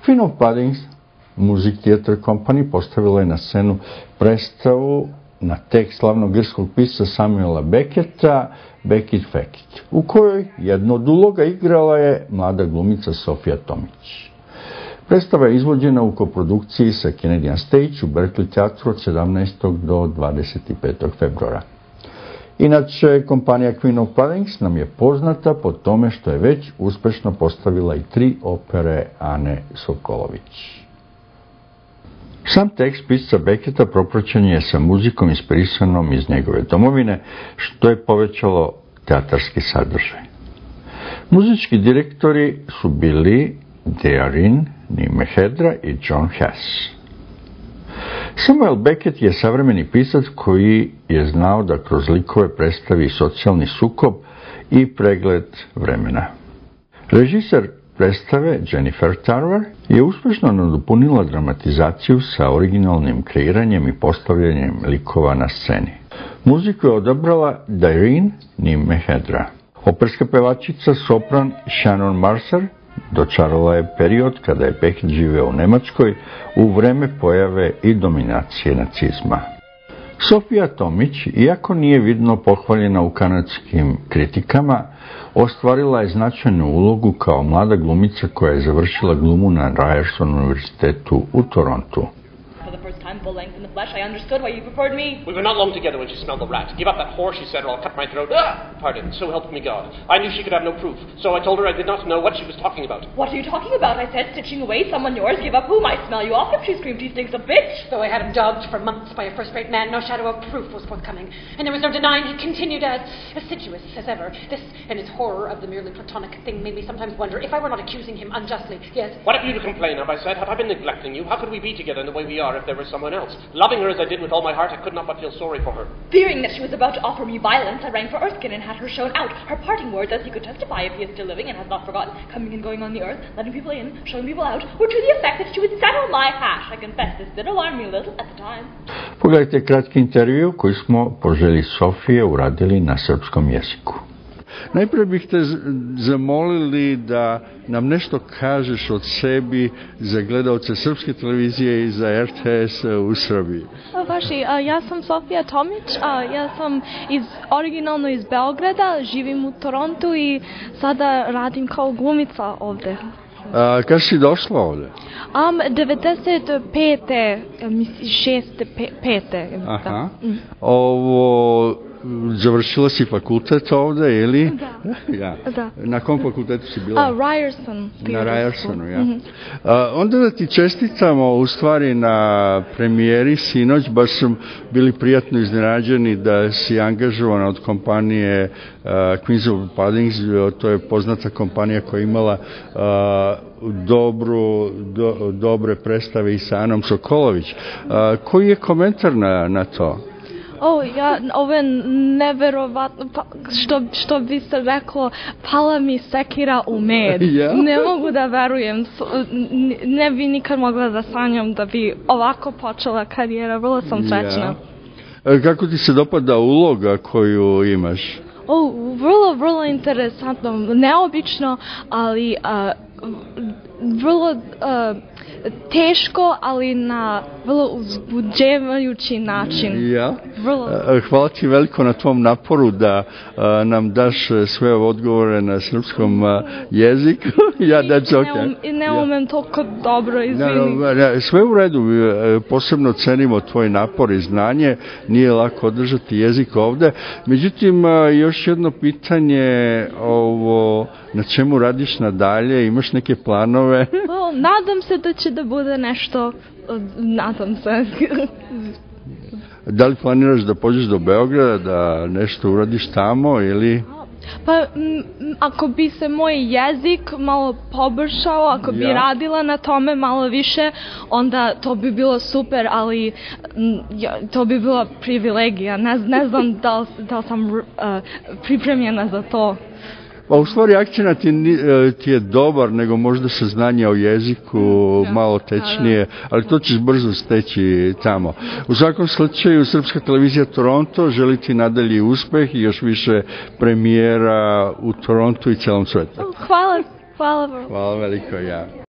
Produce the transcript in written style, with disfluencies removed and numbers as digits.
Queen of Puddings Music Theatre Company postavila je na scenu predstavu na tekst slavnog grčkog pisca Samuela Becketa, Beckett Fekit, u kojoj jednu od uloga igrala je mlada glumica Sofija Tomić. Predstava je izvođena u koprodukciji sa Canadian Stage u Berkeley teatru od 17. do 25. februara. Inače, kompanija Queen of Puddings nam je poznata po tome što je već uspešno postavila i 3 opere Ane Sokolović. Sam tekst pisca Becketa propraćen je sa muzikom inspirisanom iz njegove domovine, što je povećalo teatarski sadržaj. Muzički direktori su bili Darin Nimehedra i John Hess. Samuel Beckett je savremeni pisac koji je znao da kroz likove predstavi socijalni sukob i pregled vremena. Režiser predstave Jennifer Tarver je uspešno nadopunila dramatizaciju sa originalnim kreiranjem i postavljanjem likova na sceni. Muziku je odabrala Darin Nimehedra. Operska pevačica sopran Shannon Marcer dočarala je period kada je Beckett živeo u Nemačkoj u vreme pojave i dominacije nacizma. Sofija Tomić, iako nije vidno pohvaljena u kanadskim kritikama, ostvarila je značajnu ulogu kao mlada glumica koja je završila glumu na Ryerson univerzitetu u Torontu. Full length in the flesh, I understood why you preferred me. We were not long together when she smelled the rat. Give up that whore, she said, or I'll cut my throat. Ah! Pardon, so help me God. I knew she could have no proof, so I told her I did not know what she was talking about. What are you talking about? I said, stitching away someone yours. Give up whom? I smell you off him. She screamed, he stinks a bitch. Though I had him dogged for months by a first-rate man, no shadow of proof was forthcoming. And there was no denying he continued as assiduous as ever. This and his horror of the merely platonic thing made me sometimes wonder if I were not accusing him unjustly. Yes. What have you to complain of? I said. Have I been neglecting you? How could we be together in the way we are if there was someone else? Loving her as I did with all my heart, I could not but feel sorry for her. Fearing that she was about to offer me violence, I rang for Erskine and had her shown out. Her parting words, as he could testify if he is still living and has not forgotten coming and going on the earth, letting people in, showing people out, were to the effect that she would settle my hash. I confess this did alarm me a little at the time. Pogledajte kratki intervju koji smo po želji Sofije uradili na srpskom jeziku. Najprije bih te zamolili da nam nešto kažeš od sebi za gledalce srpske televizije i za RTS u Srbiji. Vaši, ja sam Sofija Tomić, ja sam originalno iz Beograda, živim u Torontu i sada radim kao glumica ovde. Kada si došla ovde? 95. mislim, 6. 5. Aha. Ovo... Završila si fakultet ovde, ili? Da. Ja. Da. Na kom fakultetu si bila? Ryerson. Na Ryersonu, ja. Onda da ti čestitamo u stvari na premijeri sinoć, baš sam bili prijatno iznenađeni da si angažovana od kompanije Queen of Puddings, to je poznata kompanija koja je imala dobre predstave i sa Anom Sokolović. Koji je komentar na to? Ovo je neverovatno, što bi se reklo, pala mi sekira u med. Ne mogu da verujem, ne bi nikad mogla da sanjam da bi ovako počela karijera, vrlo sam srećna. Kako ti se dopada uloga koju imaš? Vrlo interesantno, neobično, ali vrlo teško, ali na vrlo uzbuđujući način. Ja? Hvala ti veliko na tvom naporu da nam daš sve odgovore na srpskom jeziku. Ne umem toliko dobro, izvini. Sve u redu, posebno cenimo tvoj napor i znanje, nije lako održati jezik ovde. Međutim, još jedno pitanje, na čemu radiš nadalje, imaš neke planove? Nadam se da će da bude nešto, nadam se. Da li planiraš da pođeš do Beograda, da nešto uradiš tamo ili... Pa, ako bi se moj jezik malo poboljšao, ako bi radila na tome malo više, onda to bi bilo super, ali to bi bila privilegija. Ne znam da li sam pripremljena za to. Pa u stvari akcent ti je dobar, nego možda saznanje o jeziku malo tečnije, ali to ćeš brzo steći tamo. U svakom slučaju, Srpska televizija Toronto želi ti nadalje uspeh i još više premijera u Torontu i celom svetu. Hvala. Hvala veliko, ja.